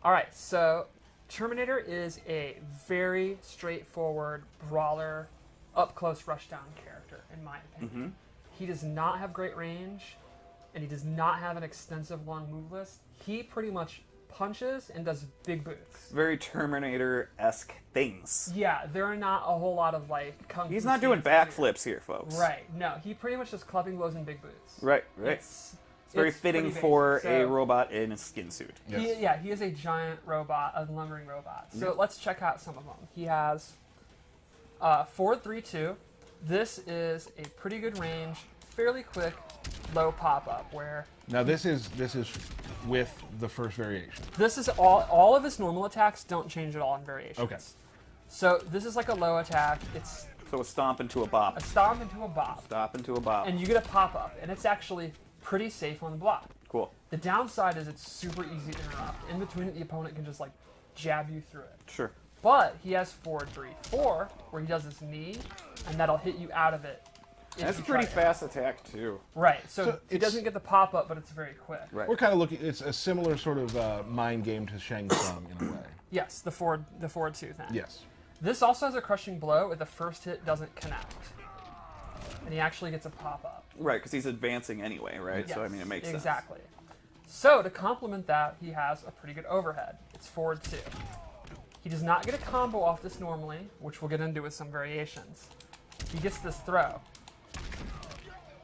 All right, so Terminator is a very straightforward brawler, up-close rushdown character, in my opinion. He does not have great range, and he does not have an extensive long move list. He pretty much punches and does big boots. Very Terminator-esque things. Yeah, there are not a whole lot of like kung fu. He's not doing backflips here, folks. Right. No, he pretty much just clubbing blows and big boots. Right. It's very fitting for a robot in a skin suit. Yes. He is a giant robot, a lumbering robot. So let's check out some of them. He has forward 3-2. This is a pretty good range, fairly quick, low pop-up where... Now this is with the first variation. This is all of his normal attacks don't change at all in variations. Okay. So this is like a low attack. It's So a stomp into a bop. a stomp into a bop. Stop into a bop. And you get a pop-up, and it's actually pretty safe on the block. Cool. The downside is it's super easy to interrupt. In between it, the opponent can just like jab you through it. Sure. But he has forward 3-4, where he does his knee, and that'll hit you out of it. That's a pretty fast attack, too. Right, so it it's- doesn't get the pop-up, but it's very quick. Right. We're kind of looking. It's a similar sort of mind game to Shang Tsung in a way. Yes, the forward 2 thing. Yes. This also has a crushing blow if the first hit doesn't connect. And he actually gets a pop-up. Right, because he's advancing anyway, right? Yes, So, I mean, it makes sense. Exactly. So, to complement that, he has a pretty good overhead. It's forward 2. He does not get a combo off this normally, which we'll get into with some variations. He gets this throw.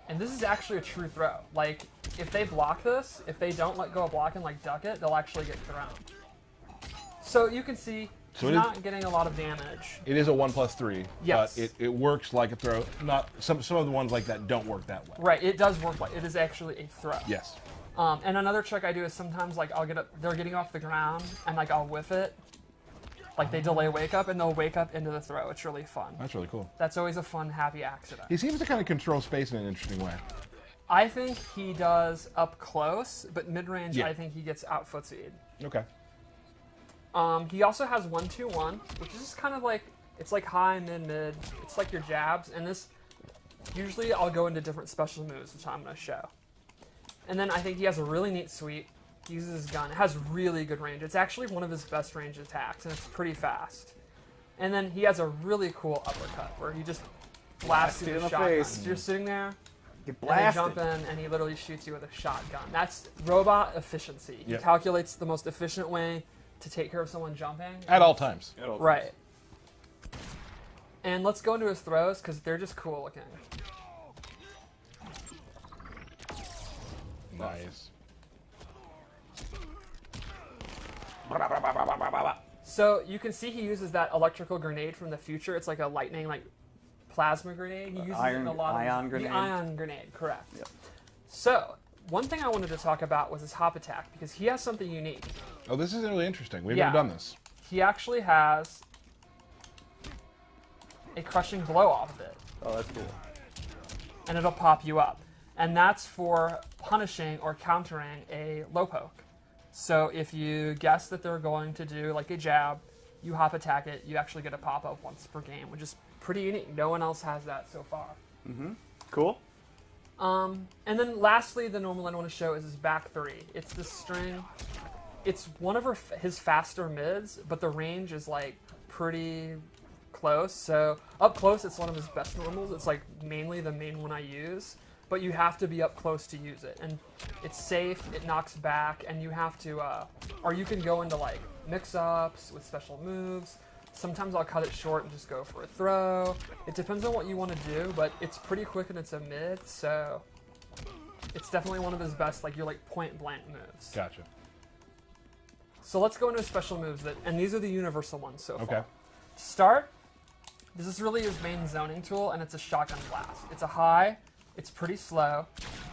And this is actually a true throw. Like, if they block this, if they don't let go of block and like duck it, they'll actually get thrown. So you can see So he's it is- not getting a lot of damage. It is a 1+3. Yes. But it works like a throw. Not some of the ones like that don't work that way. Right, it does work like it is actually a throw. Yes. And another trick I do is sometimes like I'll get up, they're getting off the ground and like I'll whiff it. Like they delay wake up and they'll wake up into the throw. It's really fun. That's really cool. That's always a fun, happy accident. He seems to kind of control space in an interesting way. I think he does up close, but mid-range Yeah. I think he gets out footsied. Okay. He also has 1-2-1, which is just kind of like, it's like high, mid. It's like your jabs, and this, usually I'll go into different special moves, which I'm going to show. And then I think he has a really neat sweep. He uses his gun. It has really good range. It's actually one of his best range attacks, and it's pretty fast. And then he has a really cool uppercut, where he just blasts you with a shotgun. So you're sitting there, Get and they blasted. jump in, and he literally shoots you with a shotgun. That's robot efficiency. He Yep. calculates the most efficient way to take care of someone jumping. At all times. Right. And let's go into his throws, because they're just cool looking. Nice. So you can see he uses that electrical grenade from the future. It's like a lightning, like plasma grenade. He uses it in a lot of ion grenade? The ion grenade, correct. Yep. So one thing I wanted to talk about was his hop attack, because he has something unique. Oh, this is really interesting. We've Yeah. never done this. He actually has a crushing blow off of it, Oh, that's cool. and it'll pop you up. And that's for punishing or countering a low poke. So if you guess that they're going to do like a jab, you hop attack it, you actually get a pop-up once per game, which is pretty unique. No one else has that so far. Cool. And then lastly, the normal I want to show is his back 3. It's this string. It's one of his faster mids, but the range is like pretty close. So up close, it's one of his best normals. It's like mainly the main one I use, but you have to be up close to use it. And it's safe, it knocks back, and you have to, or you can go into like mix-ups with special moves. Sometimes I'll cut it short and just go for a throw. It depends on what you want to do, but it's pretty quick and it's a mid, so it's definitely one of his best, like your like point-blank moves. Gotcha. So let's go into his special moves, and these are the universal ones so far. Okay. To start, this is really his main zoning tool, and it's a shotgun blast. It's a high, it's pretty slow,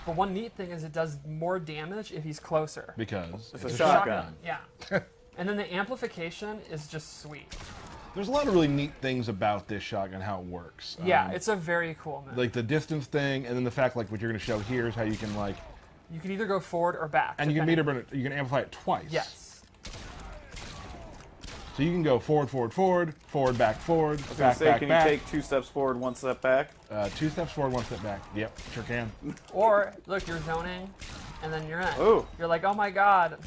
but one neat thing is it does more damage if he's closer. Because It's a shotgun. Yeah. And then the amplification is just sweet. there's a lot of really neat things about this shotgun, how it works. Yeah, it's a very cool move. like the distance thing, and then the fact like what you're going to show here is how you can like, You can either go forward or back. and you can depending- meter burn it, you can amplify it twice. Yes. So you can go forward, back, Can you take 2 steps forward, 1 step back? 2 steps forward, 1 step back. Yep, sure can. Or, look, you're zoning, and then you're in. Ooh. You're like, oh my god.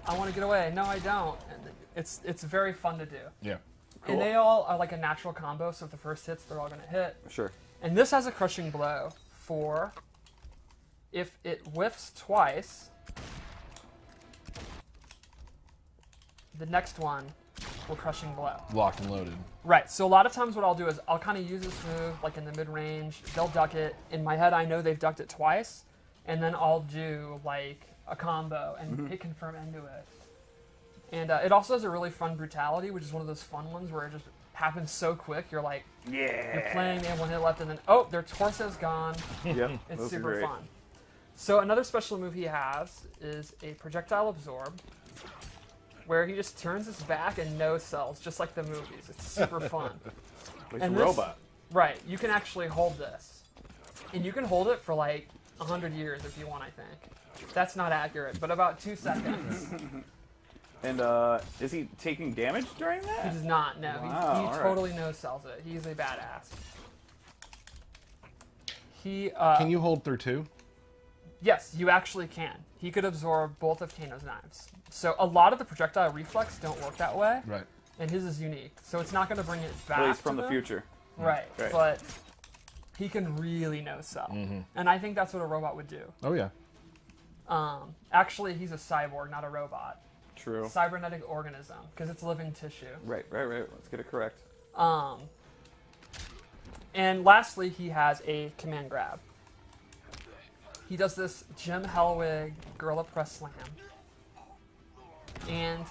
I want to get away. No, I don't. And it's very fun to do. Yeah. Cool. And they all are like a natural combo, so if the first hits, they're all going to hit. Sure. And this has a crushing blow for if it whiffs twice, the next one will crushing blow. Locked and loaded. Right, so a lot of times what I'll do is I'll kind of use this move like in the mid-range, they'll duck it. In my head, I know they've ducked it twice, and then I'll do like a combo and hit confirm into it. And it also has a really fun brutality, which is one of those fun ones where it just happens so quick. You're like, you're playing, they have 1 hit left, and then, oh, their torso's gone. Yep. It's those are super great. fun. So another special move he has is a Projectile Absorb, where he just turns his back and no-sells, just like the movies. It's super fun. Like And a this- robot. Right, you can actually hold this. And you can hold it for like 100 years if you want, I think. That's not accurate, but about 2 seconds. And is he taking damage during He that? does not, no. Wow, He all right. totally no-sells it. He's a badass. He, Can you hold through 2? yes, you actually can. He could absorb both of Kano's knives. So a lot of the projectile reflex don't work that way, Right. and his is unique. So it's not going to bring it back Well, he's from to the them. future. Right, Right. but he can really no-sell. And I think that's what a robot would do. Oh, yeah. Actually, he's a cyborg, not a robot. True. Cybernetic organism, because it's living tissue. Right. Let's get it correct. And lastly, he has a command grab. He does this Jim Hellwig Gorilla Press Slam. And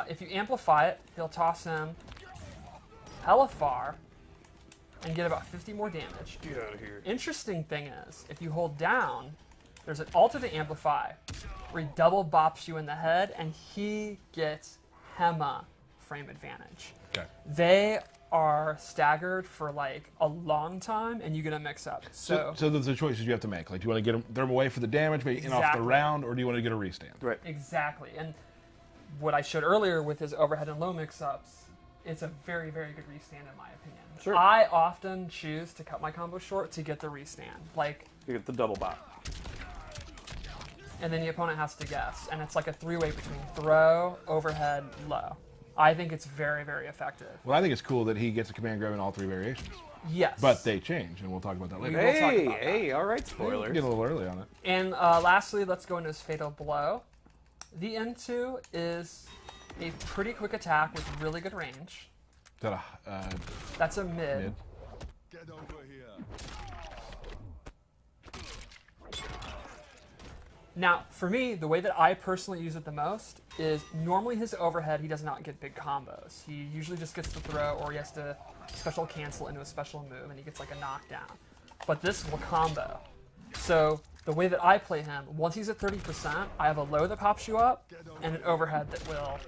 if you amplify it, he'll toss him hella far and get about 50 more damage. Get out of here. Interesting thing is, if you hold down, there's an alt to amplify where he double bops you in the head and he gets Hema frame advantage. Okay. They are staggered for like a long time and you get a mix up. So there's the choices you have to make. Like, do you want to get them away for the damage, maybe in off the Exactly. round, or do you want to get a restand? Right. Exactly. And what I showed earlier with his overhead and low mix-ups, it's a very, very good restand in my opinion. Sure. I often choose to cut my combo short to get the restand. Like, You get the double bop. and then the opponent has to guess. And it's like a three-way between throw, overhead, low. I think it's very, very effective. Well, I think it's cool that he gets a command grab in all 3 variations. Yes. But they change, and we'll talk about that later. We will talk about Hey, all right, Get spoilers. a little early on it. And lastly, let's go into his Fatal Blow. The N2 is a pretty quick attack with really good range. Is that a That's a mid. mid? Get over here. Now, for me, the way that I personally use it the most is normally his overhead, he does not get big combos. He usually just gets the throw or he has to special cancel into a special move and he gets like a knockdown. But this will combo. So the way that I play him, once he's at 30%, I have a low that pops you up and an overhead that will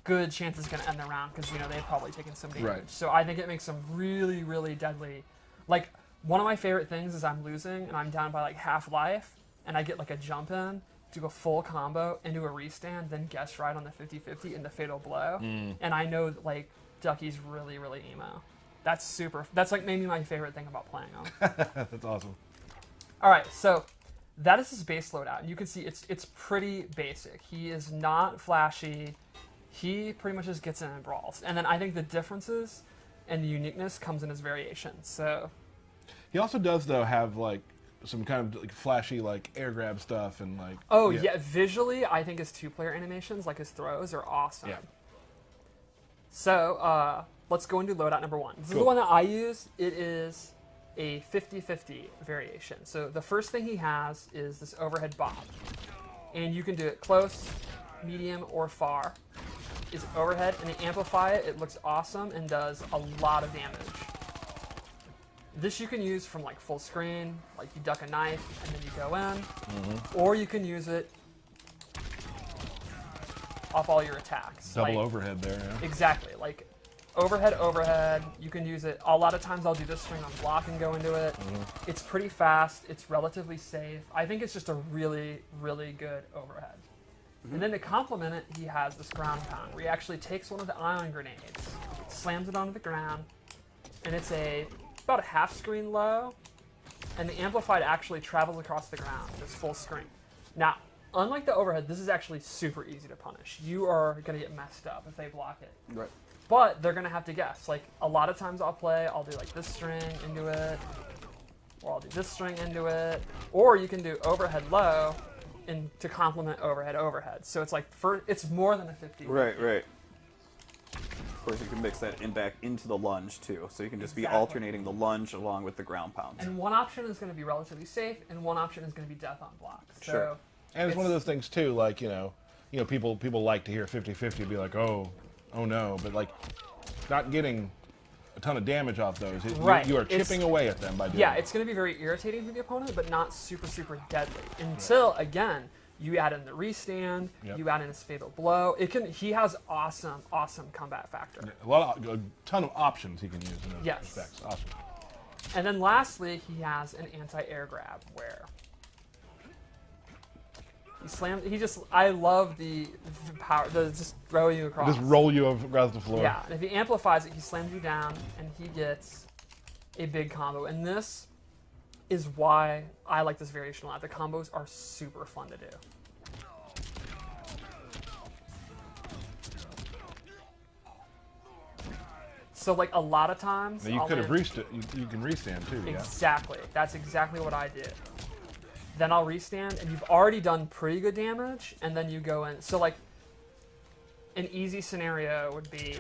good chance is going to end the round because, you know, they've probably taken some damage. Right. So I think it makes them really, really deadly. Like, one of my favorite things is I'm losing and I'm down by like half life and I get like a jump in, do a full combo into a restand, then guess right on the 50-50 into Fatal Blow. And I know that, like, Ducky's really, really emo. That's like maybe my favorite thing about playing him. That's awesome. All right, so that is his base loadout. And you can see it's pretty basic. He is not flashy. He pretty much just gets in and brawls. And then I think the differences and the uniqueness comes in his variations. So He also does, though, have, like, some kind of like flashy, like, air grab stuff and, like... oh yeah, visually I think his two-player animations, like his throws, are awesome. Yeah. So let's go into loadout number 1. This is the Cool. one that I use. It is a 50-50 variation. So the first thing he has is this overhead bop. And you can do it close, medium, or far. Is overhead, and they amplify it. It looks awesome and does a lot of damage. This you can use from like full screen, like you duck a knife and then you go in. Or you can use it off all your attacks. Double like, overhead there, yeah. Exactly. Like overhead. You can use it. A lot of times I'll do this string on block and go into it. It's pretty fast. It's relatively safe. I think it's just a really, really good overhead. And then to complement it, he has this ground pound where he actually takes one of the ion grenades, slams it onto the ground, and it's about a half screen low, and the amplified actually travels across the ground. It's full screen. Now, unlike the overhead, this is actually super easy to punish. You are going to get messed up if they block it. Right. But they're going to have to guess. Like, a lot of times I'll do like this string into it, or I'll do this string into it, or you can do overhead low to complement overhead. So it's like, it's more than a 50. Right, right. Of course, you can mix that back into the lunge, too. So you can just be Exactly. alternating the lunge along with the ground pounds. And one option is going to be relatively safe, and one option is going to be death on block. So Sure. And it's one of those things too, like, people like to hear 50-50 and be like, oh no, but like not getting a ton of damage off those. Right. You are chipping away at them by doing Yeah, that. it's going to be very irritating for the opponent, but not super, super deadly. Until, again, you add in the restand, Yep. you add in his fatal blow. He has awesome combat factor. A ton of options he can use in those Yes. respects. Awesome. And then lastly, he has an anti-air grab where I love the power, just throw you across. Just roll you across the floor. Yeah, and if he amplifies it, he slams you down, and he gets a big combo. And this is why I like this variation a lot. The combos are super fun to do. So, like, a lot of times... Now you I'll could have land- reached it. You can restand too, yeah. Exactly. That's exactly what I did. Then I'll restand, and you've already done pretty good damage, and then you go in. So, like, an easy scenario would be...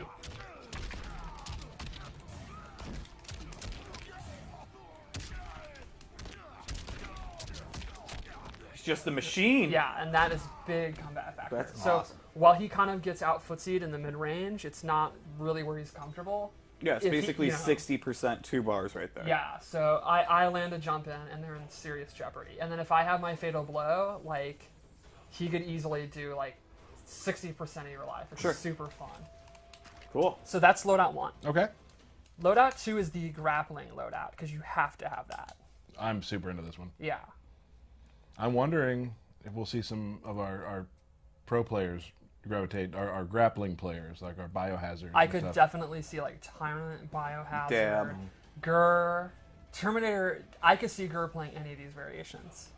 It's just the machine. Yeah, and that is big combat factor. That's so awesome. while he kind of gets out footsied in the mid-range, it's not really where he's comfortable. Yeah, it's If he- basically you know. 60% 2 bars right there. Yeah, so I land a jump in, and they're in serious jeopardy. And then if I have my fatal blow, like, he could easily do, like, 60% of your life. It's Sure. super fun. Cool. So that's loadout 1. Okay. Loadout 2 is the grappling loadout, because you have to have that. I'm super into this one. Yeah. I'm wondering if we'll see some of our pro players gravitate, our grappling players, like our biohazard. I and could stuff. definitely see, like, Tyrant, Biohazard, Dab. Gur, Terminator. I could see Gur playing any of these variations.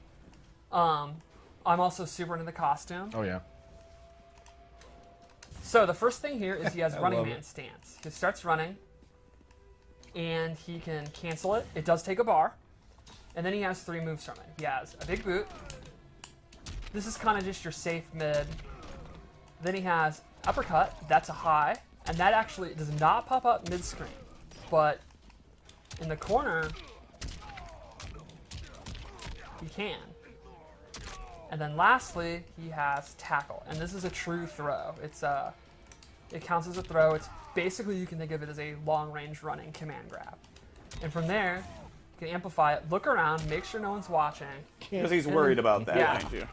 I'm also super into the costume. Oh yeah. So the first thing here is he has I running love man it. stance. He starts running, and he can cancel it. It does take a bar. And then he has 3 moves from it. He has a big boot. This is kind of just your safe mid. Then he has uppercut. That's a high. And that actually does not pop up mid-screen. But in the corner, he can. And then lastly, he has tackle. And this is a true throw. It counts as a throw. It's basically, you can think of it as a long-range running command grab. And from there, you can amplify it, look around, make sure no one's watching. Because he's worried about that, Yeah. mind you.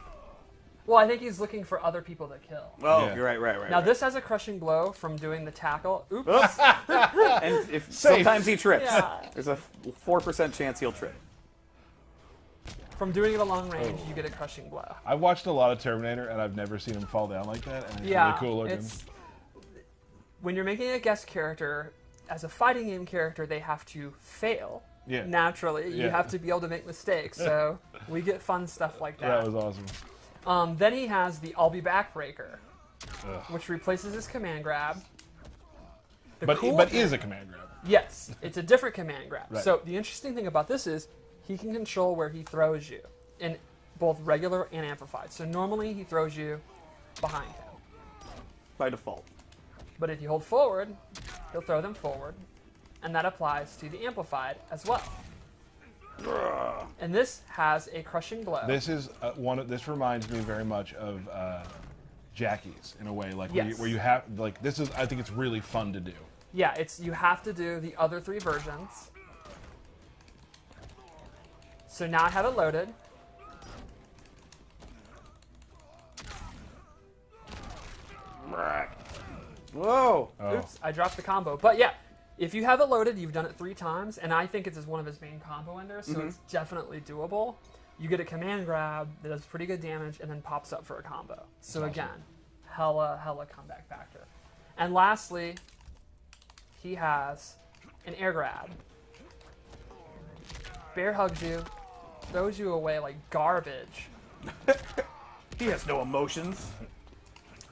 Well, I think he's looking for other people to kill. Oh, Yeah. you're right. Now, this has a crushing blow from doing the tackle. Oops. Oops. And if sometimes he trips. Yeah. There's a 4% chance he'll trip. From doing it at long range, you get a crushing blow. I've watched a lot of Terminator, and I've never seen him fall down like that, and it's Yeah, really cool looking. when you're making a guest character, as a fighting game character, they have to fail. Yeah. Naturally, you Yeah. have to be able to make mistakes. So we get fun stuff like That that. was awesome. Then he has the I'll be back breaker, Ugh. which replaces his command grab. The But cool but thing- is a command grab. Yes, it's a different command grab. Right. So the interesting thing about this is he can control where he throws you in both regular and amplified. So normally he throws you behind him. By default. But if you hold forward, he'll throw them forward. And that applies to the amplified as well. And this has a crushing blow. This is this reminds me very much of Jackie's in a way, like Yes. where you have like this is. I think it's really fun to do. Yeah, you have to do the other 3 versions. So now I have it loaded. Whoa. Oh. Oops, I dropped the combo. But yeah, if you have it loaded, you've done it 3 times, and I think it's one of his main combo enders, so it's definitely doable. You get a command grab that does pretty good damage and then pops up for a combo. So Awesome. again, hella comeback factor. And lastly, he has an air grab. Bear hugs you, throws you away like garbage. He has no emotions.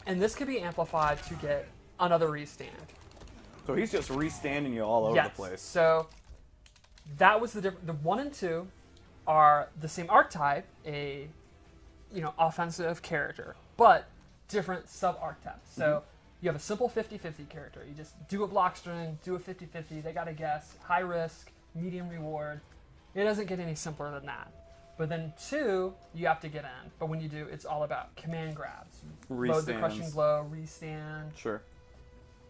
And this could be amplified to get another restand. So he's just restanding you all over Yes. the place. So that was the difference. The 1 and 2 are the same archetype, a offensive character, but different sub-archetypes. So you have a simple 50-50 character. You just do a block string, do a 50-50. They got to guess. High risk, medium reward. It doesn't get any simpler than that. But then 2, you have to get in. But when you do, it's all about command grabs. Load the crushing blow, restand. Sure.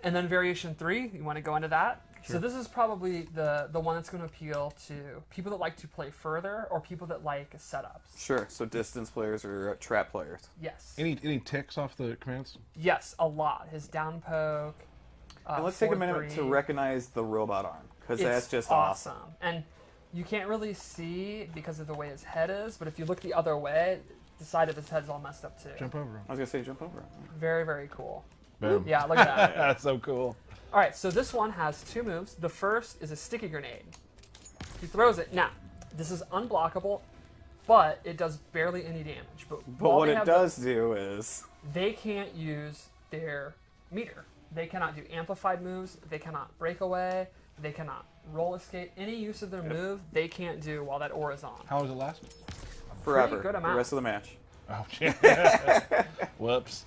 And then variation 3, you want to go into that. Sure. So this is probably the one that's going to appeal to people that like to play further or people that like setups. Sure. So distance players or trap players. Yes. Any ticks off the commands? Yes, a lot. His down poke. And let's take a 4-3. minute to recognize the robot arm, because It's that's just awesome. And you can't really see because of the way his head is, but if you look the other way, the side of his head's all messed up too. Jump over him. I was going to say jump over. Very, very cool. Boom. Yeah, look at that. That's so cool. All right, so this one has 2 moves. The first is a sticky grenade. He throws it. Now, this is unblockable, but it does barely any damage. But while what they it have does do is... they can't use their meter. They cannot do amplified moves. They cannot break away. They cannot roll escape. Any use of their move, they can't do while that aura is on. How long does it last? forever. good The amount. rest of the match. Oh, shit. Whoops.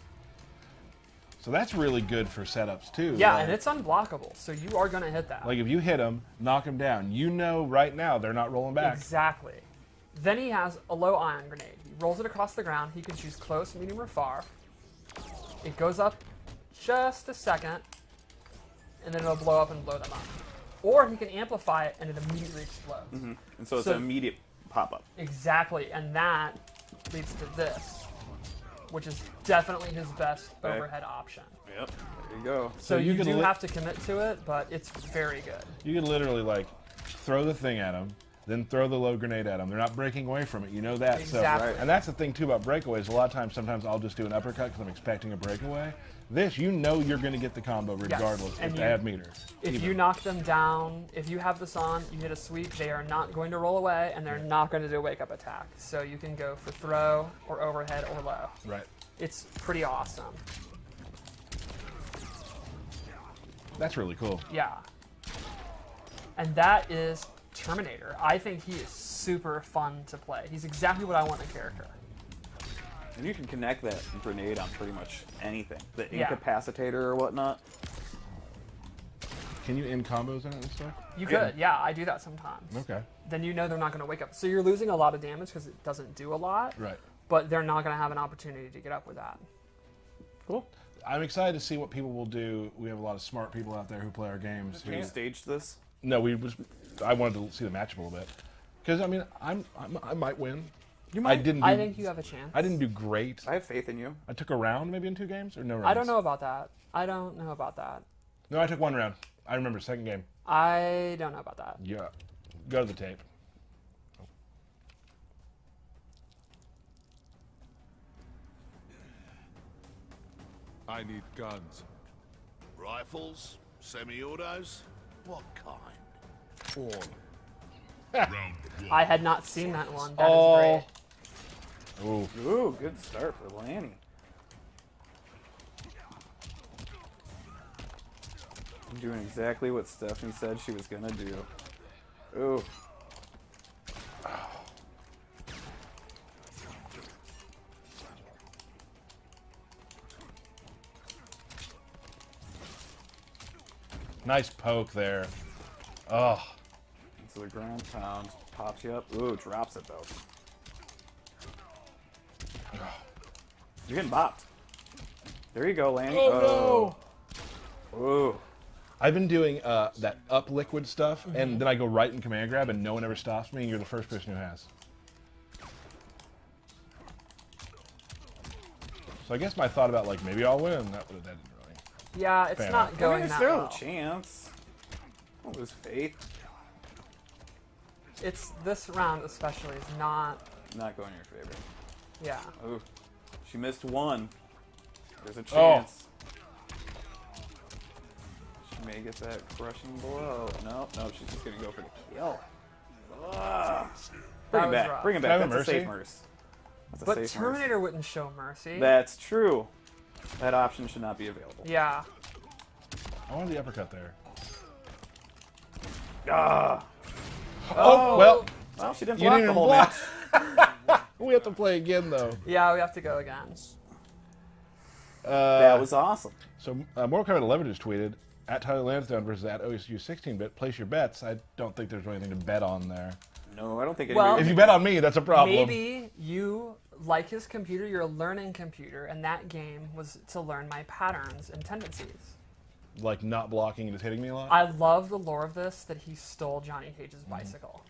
So that's really good for setups, too. Yeah, Like- and it's unblockable, so you are going to hit that. Like, if you hit them, knock them down, you know right now they're not rolling back. Exactly. Then he has a low ion grenade. He rolls it across the ground. He can choose close, medium, or far. It goes up just a second, and then it'll blow up and blow them up. Or he can amplify it, and it immediately explodes. Mm-hmm. And so it's So- an immediate pop-up. Exactly, and that leads to this, which is definitely his best Okay. overhead option. Yep. There you go. So you you can do li- have to commit to it, but it's very good. You can literally, like, throw the thing at them, then throw the low grenade at them. They're not breaking away from it. You know that. Exactly. So, and that's the thing, too, about breakaways. A lot of times, sometimes I'll just do an uppercut because I'm expecting a breakaway. This, you know you're going to get the combo regardless and if you- they have meter. If Even. you knock them down, if you have this on, you hit a sweep, they are not going to roll away, and they're not going to do a wake-up attack. So you can go for throw, or overhead, or low. Right. It's pretty awesome. That's really cool. Yeah. And that is Terminator. I think he is super fun to play. He's exactly what I want in a character. And you can connect that grenade on pretty much anything. The Yeah. incapacitator or whatnot. Can you end combos in it and stuff? You Yeah. could, yeah, I do that sometimes. Okay. Then you know they're not going to wake up. So you're losing a lot of damage because it doesn't do a lot, Right. but they're not going to have an opportunity to get up with that. Cool. I'm excited to see what people will do. We have a lot of smart people out there who play our games. Can you stage this? No, I wanted to see the matchup a little bit because I mean I might win. You I didn't. Do, I think you have a chance. I didn't do great. I have faith in you. I took a round maybe in 2 games or no rounds. I don't know about that. I don't know about that. No, I took 1 round. I remember second game. I don't know about that. Yeah. Go to the tape. I need guns. Rifles? Semi-autos? What kind? All. Round one. I had not seen that one. That is Oh. great. Ooh. Ooh, good start for Lanny. Doing exactly what Stephanie said she was gonna do. Ooh. Nice poke there. Oh. So the ground pound pops you up. Ooh, drops it though. You're getting bopped. There you go, Lanny. Oh, no. Ooh. I've been doing that up liquid stuff, and then I go right in command grab, and no one ever stops me, and you're the first person who has. So I guess my thought about, like, maybe I'll win, that didn't really... Yeah, it's Fair not enough. going There's that still well. a chance. Don't lose faith. It's this round especially is not. Not going in your favor. Yeah. Ooh. She missed 1. There's a Oh. chance. She may get that crushing blow. No, she's just gonna go for the kill. Ugh. Bring That him was back. rough. Bring him Can I back. have a That's a safe mercy? mercy. That's a But safe Terminator wouldn't show mercy. mercy. That's true. That option should not be available. Yeah. I wanted the uppercut there. Ah. Oh, well, Well, she didn't you block didn't the whole block. match. We have to play again, though. Yeah, we have to go again. That was awesome. So, Mortal Kombat 11 just tweeted, at Tyler Lansdowne versus at OSU 16-bit, place your bets. I don't think there's anything to bet on there. No, I don't think Well- anybody... If you bet on me, that's a problem. Maybe you, like his computer, you're a learning computer, and that game was to learn my patterns and tendencies. Like not blocking and just hitting me a lot? I love the lore of this, that he stole Johnny Cage's bicycle.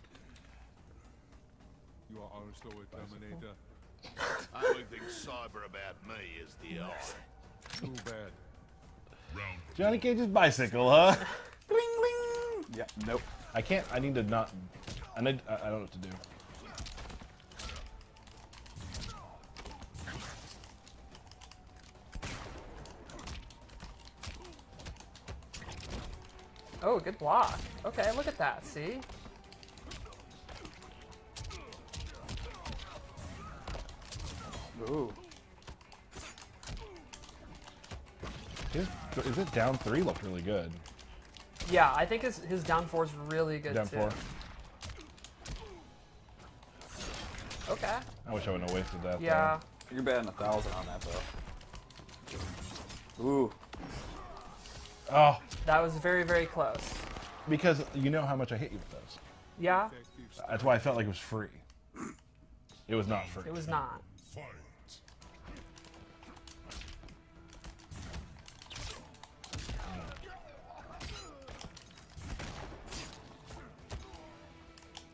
You are also a Terminator. Only thing cyber about me is the eye. Too bad. Round Johnny Cage's bicycle, huh? Bling, bling. Yeah, nope. I can't, I need to not, I don't know what to do. Oh, good block. Okay, look at that, see? Ooh. Is it down 3 looked really good? Yeah, I think his down 4 is really good Down too. 4. Okay. I wish I wouldn't have wasted that. Yeah. You're batting 1,000 on that, though. Ooh. Oh, That was very, very close. because you know how much I hit you with those. Yeah, That's why I felt like it was free. It was not free. it was not. fight.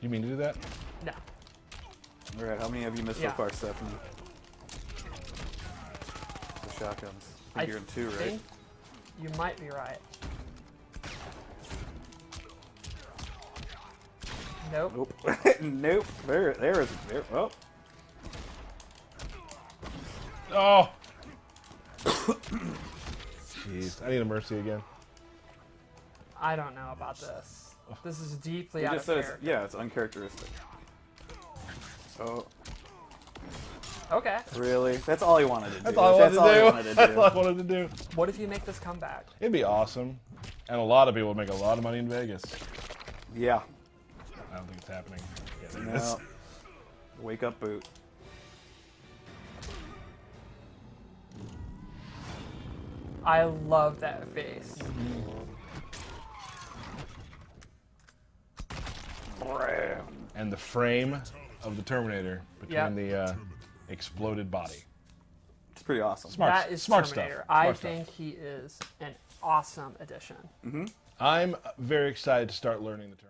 You mean to do that? No. All right, how many have you missed Yeah. so far, Stephanie? The shotguns. I think you're in 2, right? think you might be right. Nope. Nope. Nope. There is. There. Oh. Oh! Jeez, I need a mercy again. I don't know about this. This is deeply You out just of said it's, character. yeah, it's uncharacteristic. Oh, Okay. really? That's all he wanted to do. That's all I wanted to all he do. wanted to That's all I do. wanted to do. What if you make this comeback? It'd be awesome. And a lot of people would make a lot of money in Vegas. Yeah. I don't think it's happening. Yeah, there it is. No. Wake up, boot. I love that face. And the frame of the Terminator between Yeah. the exploded body. It's pretty awesome. Smart, That is smart Terminator. stuff. I Smart stuff. think he is an awesome addition. I'm very excited to start learning the Terminator.